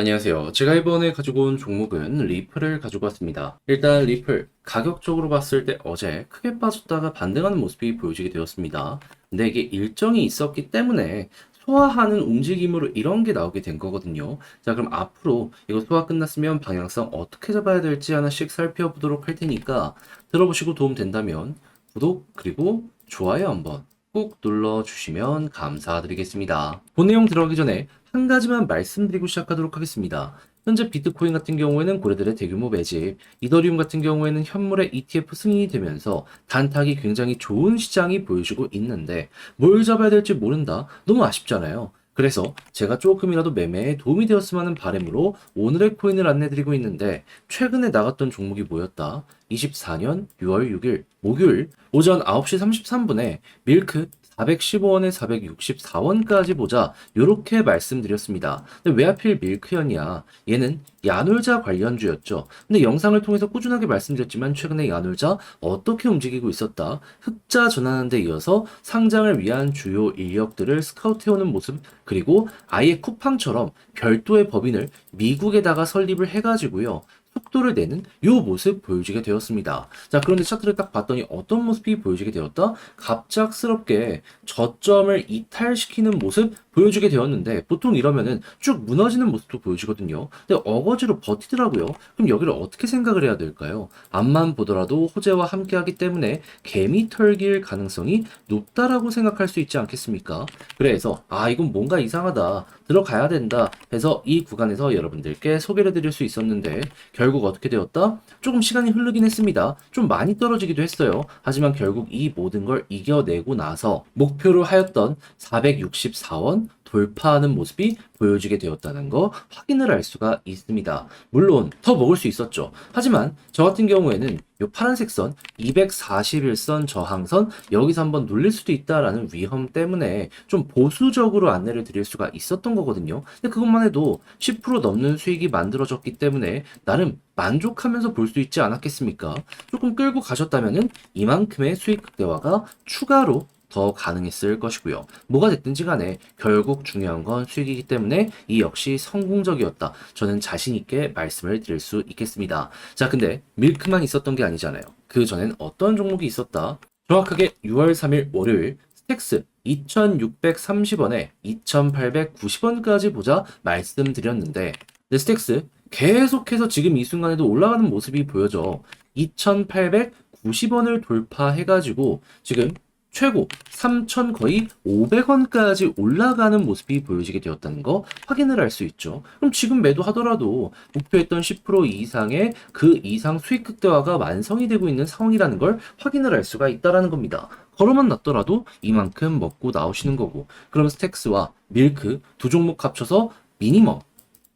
안녕하세요. 제가 이번에 가지고 온 종목은 리플을 가지고 왔습니다. 일단 리플 가격적으로 봤을 때 어제 크게 빠졌다가 반등하는 모습이 보여지게 되었습니다. 근데 이게 일정이 있었기 때문에 소화하는 움직임으로 이런 게 나오게 된 거거든요. 자, 그럼 앞으로 이거 소화 끝났으면 방향성 어떻게 잡아야 될지 하나씩 살펴보도록 할 테니까 들어보시고 도움 된다면 구독 그리고 좋아요 한번 꾹 눌러주시면 감사드리겠습니다. 본 내용 들어가기 전에 한 가지만 말씀드리고 시작하도록 하겠습니다. 현재 비트코인 같은 경우에는 고래들의 대규모 매집, 이더리움 같은 경우에는 현물의 ETF 승인이 되면서 단타기 굉장히 좋은 시장이 보여주고 있는데 뭘 잡아야 될지 모른다? 너무 아쉽잖아요. 그래서 제가 조금이라도 매매에 도움이 되었으면 하는 바람으로 오늘의 코인을 안내드리고 있는데 최근에 나갔던 종목이 뭐였다? 24년 6월 6일 목요일 오전 9시 33분에 밀크 415원에 464원까지 보자 요렇게 말씀드렸습니다. 근데 왜 하필 밀크연이야? 얘는 야놀자 관련주였죠. 근데 영상을 통해서 꾸준하게 말씀드렸지만 최근에 야놀자 어떻게 움직이고 있었다. 흑자 전환하는 데 이어서 상장을 위한 주요 인력들을 스카우트해오는 모습 그리고 아예 쿠팡처럼 별도의 법인을 미국에다가 설립을 해가지고요. 속도를 내는 요 모습 보여지게 되었습니다. 자, 그런데 차트를 딱 봤더니 어떤 모습이 보여지게 되었다? 갑작스럽게 저점을 이탈시키는 모습 보여주게 되었는데 보통 이러면은 쭉 무너지는 모습도 보여지거든요. 근데 어거지로 버티더라고요. 그럼 여기를 어떻게 생각을 해야 될까요? 앞만 보더라도 호재와 함께하기 때문에 개미 털길 가능성이 높다라고 생각할 수 있지 않겠습니까? 그래서 이건 뭔가 이상하다. 들어가야 된다 해서 이 구간에서 여러분들께 소개를 드릴 수 있었는데 결국 어떻게 되었다? 조금 시간이 흐르긴 했습니다. 좀 많이 떨어지기도 했어요. 하지만 결국 이 모든 걸 이겨내고 나서 목표로 하였던 464원 돌파하는 모습이 보여지게 되었다는 거 확인을 할 수가 있습니다. 물론 더 먹을 수 있었죠. 하지만 저 같은 경우에는 이 파란색 선 241선 저항선 여기서 한번 눌릴 수도 있다라는 위험 때문에 좀 보수적으로 안내를 드릴 수가 있었던 거거든요. 근데 그것만 해도 10% 넘는 수익이 만들어졌기 때문에 나름 만족하면서 볼 수 있지 않았겠습니까? 조금 끌고 가셨다면은 이만큼의 수익 극대화가 추가로 더 가능했을 것이고요. 뭐가 됐든지 간에 결국 중요한 건 수익이기 때문에 이 역시 성공적이었다. 저는 자신 있게 말씀을 드릴 수 있겠습니다. 자, 근데 밀크만 있었던 게 아니잖아요. 그 전엔 어떤 종목이 있었다? 정확하게 6월 3일 월요일 스택스 2,630원에 2,890원까지 보자 말씀드렸는데 스택스 계속해서 지금 이 순간에도 올라가는 모습이 보여져 2,890원을 돌파해가지고 지금 최고 3,000 거의 500원까지 올라가는 모습이 보여지게 되었다는 거 확인을 할 수 있죠. 그럼 지금 매도하더라도 목표했던 10% 이상의 그 이상 수익 극대화가 완성이 되고 있는 상황이라는 걸 확인을 할 수가 있다라는 겁니다. 걸어만 놨더라도 이만큼 먹고 나오시는 거고 그럼 스택스와 밀크 두 종목 합쳐서 미니멈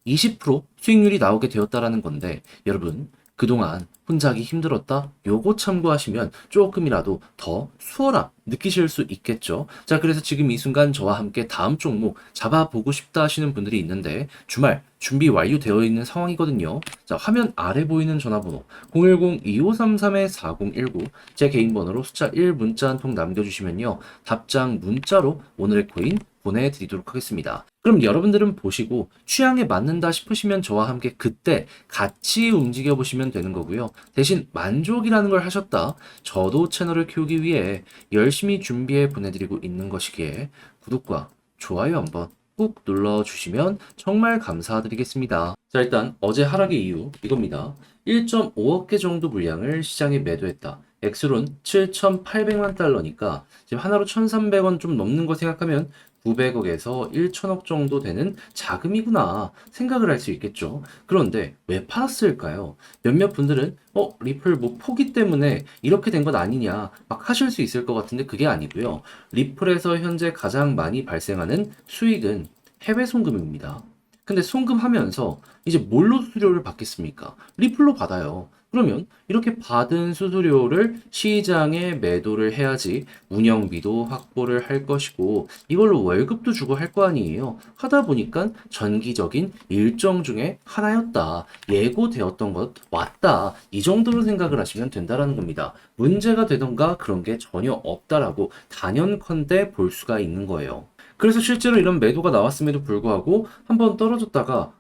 20% 수익률이 나오게 되었다라는 건데 여러분 그동안 혼자 하기 힘들었다? 요거 참고하시면 조금이라도 더 수월함 느끼실 수 있겠죠. 자, 그래서 지금 이 순간 저와 함께 다음 종목 잡아보고 싶다 하시는 분들이 있는데 주말 준비 완료되어 있는 상황이거든요. 자, 화면 아래 보이는 전화번호 010-2533-4019 제 개인 번호로 숫자 1 문자 한 통 남겨주시면요. 답장 문자로 오늘의 코인 보내드리도록 하겠습니다. 그럼 여러분들은 보시고 취향에 맞는다 싶으시면 저와 함께 그때 같이 움직여 보시면 되는 거고요. 대신 만족이라는 걸 하셨다. 저도 채널을 키우기 위해 열심히 준비해 보내드리고 있는 것이기에 구독과 좋아요 한번 꾹 눌러주시면 정말 감사드리겠습니다. 자, 일단 어제 하락의 이유 이겁니다. 1.5억 개 정도 물량을 시장에 매도했다. 액수론 7,800만 달러니까 지금 하나로 1,300원 좀 넘는 거 생각하면 900억에서 1천억 정도 되는 자금이구나 생각을 할 수 있겠죠. 그런데 왜 팔았을까요? 몇몇 분들은 리플 뭐 포기 때문에 이렇게 된 건 아니냐 막 하실 수 있을 것 같은데 그게 아니고요. 리플에서 현재 가장 많이 발생하는 수익은 해외 송금입니다. 근데 송금하면서 이제 뭘로 수수료를 받겠습니까? 리플로 받아요. 그러면 이렇게 받은 수수료를 시장에 매도를 해야지 운영비도 확보를 할 것이고 이걸로 월급도 주고 할 거 아니에요. 하다 보니까 전기적인 일정 중에 하나였다. 예고되었던 것 왔다. 이 정도로 생각을 하시면 된다라는 겁니다. 문제가 되던가 그런 게 전혀 없다라고 단연컨대 볼 수가 있는 거예요. 그래서 실제로 이런 매도가 나왔음에도 불구하고 한번 떨어졌다가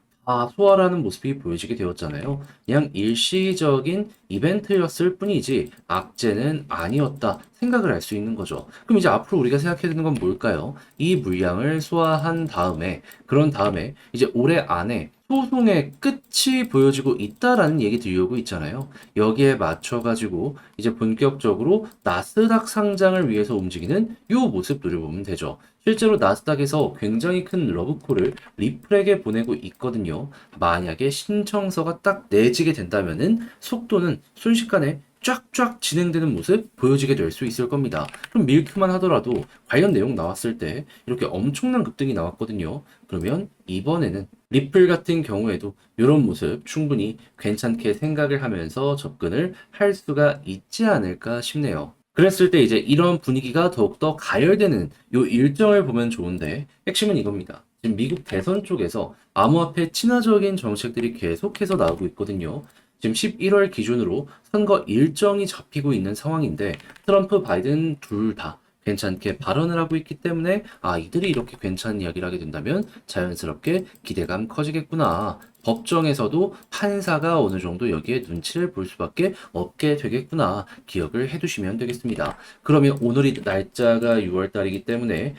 소화라는 모습이 보여지게 되었잖아요. 그냥 일시적인 이벤트였을 뿐이지 악재는 아니었다 생각을 할 수 있는 거죠. 그럼 이제 앞으로 우리가 생각해야 되는 건 뭘까요? 이 물량을 소화한 다음에 그런 다음에 이제 올해 안에 소송의 끝이 보여지고 있다라는 얘기 들려오고 있잖아요. 여기에 맞춰가지고 이제 본격적으로 나스닥 상장을 위해서 움직이는 요 모습 노려보면 되죠. 실제로 나스닥에서 굉장히 큰 러브콜을 리플에게 보내고 있거든요. 만약에 신청서가 딱 내지게 된다면은 속도는 순식간에 쫙쫙 진행되는 모습 보여지게 될 수 있을 겁니다. 그럼 밀크만 하더라도 관련 내용 나왔을 때 이렇게 엄청난 급등이 나왔거든요. 그러면 이번에는 리플 같은 경우에도 이런 모습 충분히 괜찮게 생각을 하면서 접근을 할 수가 있지 않을까 싶네요. 그랬을 때 이제 이런 분위기가 더욱더 가열되는 요 일정을 보면 좋은데 핵심은 이겁니다. 지금 미국 대선 쪽에서 암호화폐 친화적인 정책들이 계속해서 나오고 있거든요. 지금 11월 기준으로 선거 일정이 잡히고 있는 상황인데 트럼프, 바이든 둘 다 괜찮게 발언을 하고 있기 때문에 이들이 이렇게 괜찮은 이야기를 하게 된다면 자연스럽게 기대감 커지겠구나. 법정에서도 판사가 어느 정도 여기에 눈치를 볼 수밖에 없게 되겠구나. 기억을 해두시면 되겠습니다. 그러면 오늘이 날짜가 6월 달이기 때문에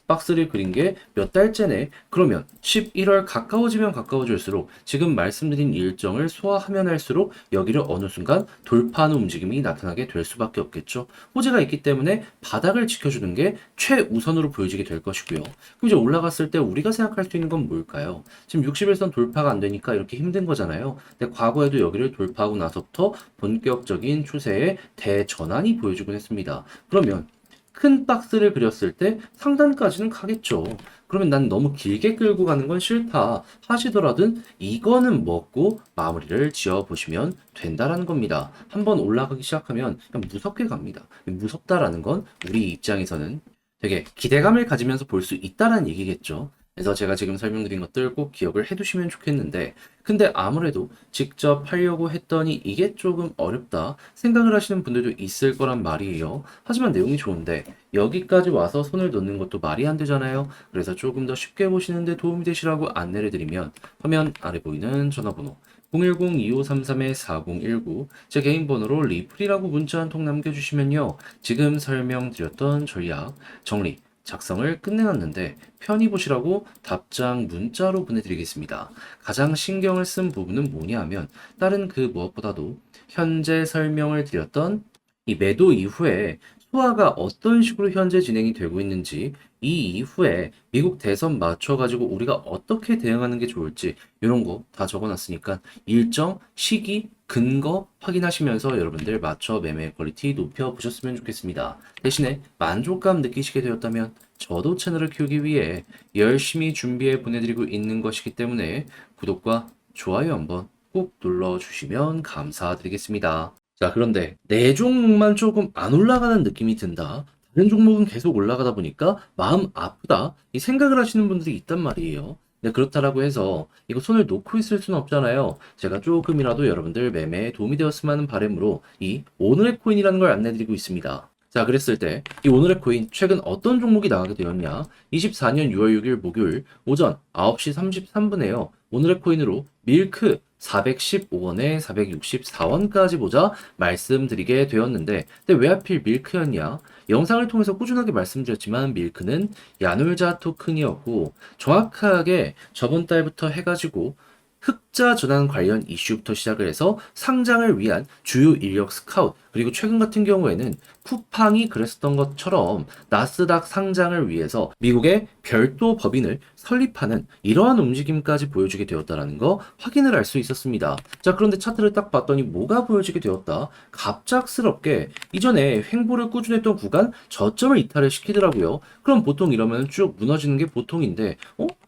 박스를 그린 게 몇 달째네. 그러면 11월 가까워지면 가까워질수록 지금 말씀드린 일정을 소화하면 할수록 여기를 어느 순간 돌파하는 움직임이 나타나게 될 수밖에 없겠죠. 호재가 있기 때문에 바닥을 지켜주는 게 최우선으로 보여지게 될 것이고요. 그럼 이제 올라갔을 때 우리가 생각할 수 있는 건 뭘까요? 지금 60일선 돌파가 안 되니까 이렇게 힘든 거잖아요. 근데 과거에도 여기를 돌파하고 나서부터 본격적인 추세의 대전환이 보여주곤 했습니다. 그러면 큰 박스를 그렸을 때 상단까지는 가겠죠. 그러면 난 너무 길게 끌고 가는 건 싫다 하시더라도 이거는 먹고 마무리를 지어 보시면 된다라는 겁니다. 한번 올라가기 시작하면 그냥 무섭게 갑니다. 무섭다라는 건 우리 입장에서는 되게 기대감을 가지면서 볼 수 있다라는 얘기겠죠. 그래서 제가 지금 설명드린 것들 꼭 기억을 해두시면 좋겠는데, 근데 아무래도 직접 하려고 했더니 이게 조금 어렵다 생각을 하시는 분들도 있을 거란 말이에요. 하지만 내용이 좋은데 여기까지 와서 손을 놓는 것도 말이 안 되잖아요. 그래서 조금 더 쉽게 보시는데 도움이 되시라고 안내를 드리면 화면 아래 보이는 전화번호 010-2533-4019 제 개인 번호로 리플이라고 문자 한 통 남겨주시면요. 지금 설명드렸던 전략 정리 작성을 끝내놨는데 편히 보시라고 답장 문자로 보내드리겠습니다. 가장 신경을 쓴 부분은 뭐냐 면 다른 그 무엇보다도 현재 설명을 드렸던 이 매도 이후에 소화가 어떤 식으로 현재 진행이 되고 있는지 이 이후에 미국 대선 맞춰가지고 우리가 어떻게 대응하는 게 좋을지 이런 거 다 적어놨으니까 일정, 시기, 근거 확인하시면서 여러분들 맞춰 매매 퀄리티 높여보셨으면 좋겠습니다. 대신에 만족감 느끼시게 되었다면 저도 채널을 키우기 위해 열심히 준비해 보내드리고 있는 것이기 때문에 구독과 좋아요 한번 꼭 눌러주시면 감사드리겠습니다. 자, 그런데 내 종목만 조금 안 올라가는 느낌이 든다. 다른 종목은 계속 올라가다 보니까 마음 아프다. 이 생각을 하시는 분들이 있단 말이에요. 근데 그렇다라고 해서 이거 손을 놓고 있을 수는 없잖아요. 제가 조금이라도 여러분들 매매에 도움이 되었으면 하는 바람으로 이 오늘의 코인이라는 걸 안내드리고 있습니다. 자, 그랬을 때 이 오늘의 코인 최근 어떤 종목이 나가게 되었냐? 24년 6월 6일 목요일 오전 9시 33분에요. 오늘의 코인으로 밀크 415원에 464원까지 보자 말씀드리게 되었는데 근데 왜 하필 밀크였냐? 영상을 통해서 꾸준하게 말씀드렸지만 밀크는 야놀자 토큰이었고 정확하게 저번 달부터 해가지고 흑자 전환 관련 이슈부터 시작을 해서 상장을 위한 주요 인력 스카웃 그리고 최근 같은 경우에는 쿠팡이 그랬었던 것처럼 나스닥 상장을 위해서 미국의 별도 법인을 설립하는 이러한 움직임까지 보여주게 되었다는 거 확인을 할 수 있었습니다. 자, 그런데 차트를 딱 봤더니 뭐가 보여지게 되었다? 갑작스럽게 이전에 횡보를 꾸준했던 구간 저점을 이탈을 시키더라고요. 그럼 보통 이러면 쭉 무너지는 게 보통인데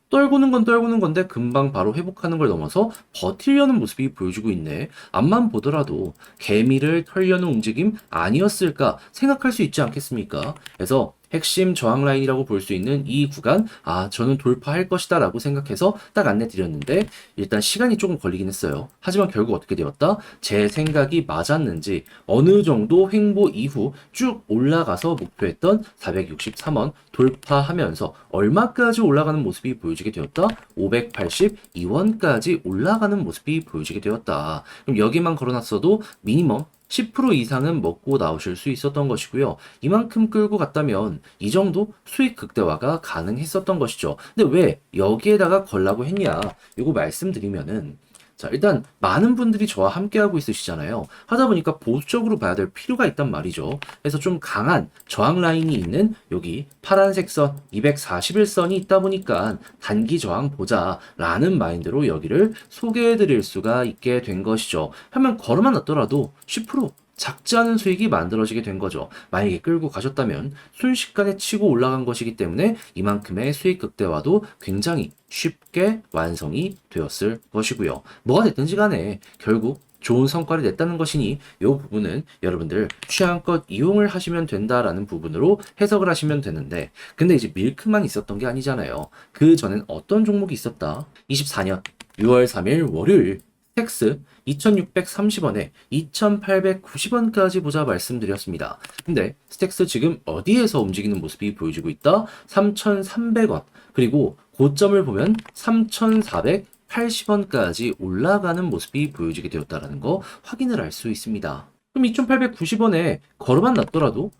떨구는 건 떨구는 건데 금방 바로 회복하는 걸 넘어서 버티려는 모습이 보여주고 있네. 앞만 보더라도 개미를 털려는 움직임 아니었을까 생각할 수 있지 않겠습니까? 그래서 핵심 저항 라인이라고 볼 수 있는 이 구간, 저는 돌파할 것이다 라고 생각해서 딱 안내 드렸는데, 일단 시간이 조금 걸리긴 했어요. 하지만 결국 어떻게 되었다? 제 생각이 맞았는지 어느 정도 횡보 이후 쭉 올라가서 목표했던 463원 돌파하면서 얼마까지 올라가는 모습이 보여지게 되었다? 582원까지 올라가는 모습이 보여지게 되었다. 그럼 여기만 걸어놨어도 미니멈 10% 이상은 먹고 나오실 수 있었던 것이고요. 이만큼 끌고 갔다면 이 정도 수익 극대화가 가능했었던 것이죠. 근데 왜 여기에다가 걸라고 했냐? 이거 말씀드리면은, 자, 일단 많은 분들이 저와 함께하고 있으시잖아요. 하다 보니까 보수적으로 봐야 될 필요가 있단 말이죠. 그래서 좀 강한 저항 라인이 있는 여기 파란색 선 241선이 있다 보니까 단기 저항 보자라는 마인드로 여기를 소개해 드릴 수가 있게 된 것이죠. 하면 걸어만 놨더라도 10% 작지 않은 수익이 만들어지게 된 거죠. 만약에 끌고 가셨다면 순식간에 치고 올라간 것이기 때문에 이만큼의 수익 극대화도 굉장히 쉽게 완성이 되었을 것이고요. 뭐가 됐든지 간에 결국 좋은 성과를 냈다는 것이니 이 부분은 여러분들 취향껏 이용을 하시면 된다라는 부분으로 해석을 하시면 되는데, 근데 이제 밀크만 있었던 게 아니잖아요. 그 전엔 어떤 종목이 있었다? 24년 6월 3일 월요일 스택스 2,630원에 2,890원까지 보자 말씀드렸습니다. 근데 스택스 지금 어디에서 움직이는 모습이 보여지고 있다? 3,300원. 그리고 고점을 보면 3,480원까지 올라가는 모습이 보여지게 되었다는 거 확인을 할 수 있습니다. 그럼 2,890원에 걸어만 놨더라도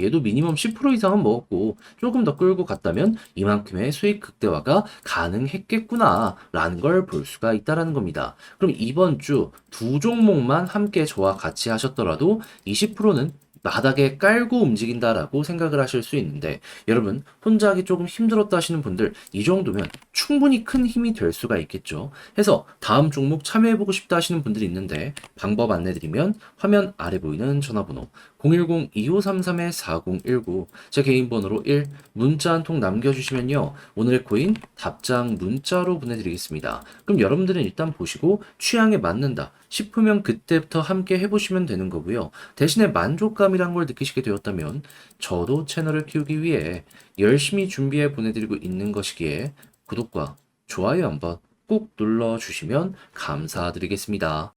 얘도 미니멈 10% 이상은 먹었고 조금 더 끌고 갔다면 이만큼의 수익 극대화가 가능했겠구나 라는 걸 볼 수가 있다는 겁니다. 그럼 이번 주 두 종목만 함께 저와 같이 하셨더라도 20%는 바닥에 깔고 움직인다라고 생각을 하실 수 있는데, 여러분 혼자 하기 조금 힘들었다 하시는 분들 이 정도면 충분히 큰 힘이 될 수가 있겠죠. 해서 다음 종목 참여해보고 싶다 하시는 분들이 있는데, 방법 안내드리면 화면 아래 보이는 전화번호 010-2533-4019 제 개인 번호로 1 문자 한 통 남겨주시면요, 오늘의 코인 답장 문자로 보내드리겠습니다. 그럼 여러분들은 일단 보시고 취향에 맞는다 싶으면 그때부터 함께 해보시면 되는 거고요. 대신에 만족감이란 걸 느끼시게 되었다면 저도 채널을 키우기 위해 열심히 준비해 보내드리고 있는 것이기에 구독과 좋아요 한번 꼭 눌러주시면 감사드리겠습니다.